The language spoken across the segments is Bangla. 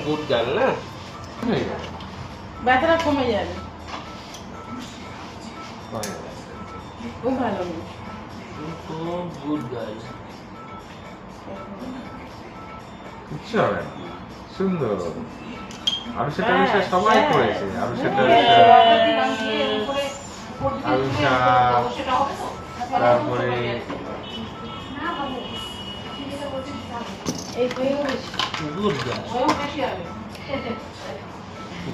গুড গার্ল না, ব্যথাটা কমে যাবে। খুব ভালো গুড গার্ল। কিচ্ছু হবে না, সুন্দর। আরো সেটা বিষয় সবাই করেছে, আরো সেটা আলুসা, তারপরে গুড গার্ল।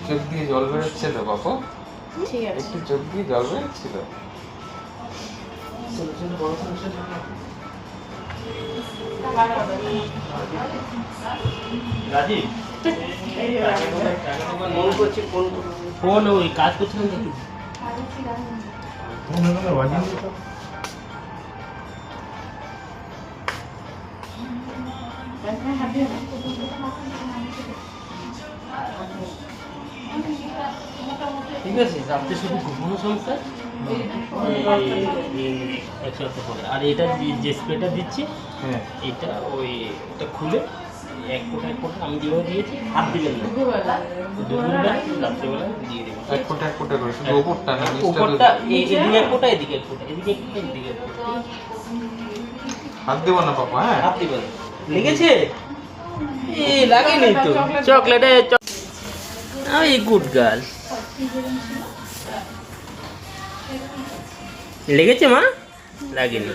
চোখ দিয়ে জল বেরোচ্ছে তো বাপু, ঠিক আছে। একটু চোখ দিয়ে জল বেরোচ্ছিল। রাজীব মনে করছি ফোন ওই কাজ করছিলাম দেখি। ঠিক আছে, রাত্রে শুধু ঘুমানো সমস্যা, এক সপ্তাহ পরে। আর এটা যে স্প্রেটা দিচ্ছি, হ্যাঁ, এটা ওটা খুলে এক ফোঁটা আমি যেভাবে দিয়েছি, হাত দিবেন না, দুপুরবেলা রাত্রেবেলা দিয়ে দেবেন। এক ফোঁটা করে শুধু ওপরটা না, নিচটা উপরটা এদিকে এক ফোঁটা, এদিকে এক ফোঁটা, এদিকে এক ফোঁটা, এদিকে এক ফোঁটা। হাত দেবো না পাপা। হ্যাঁ, হাত দিবেন। লেগেছে? লাগেনি তো। চকলেটে ওই গুড গার্ল। লেগেছে মা? লাগেনি।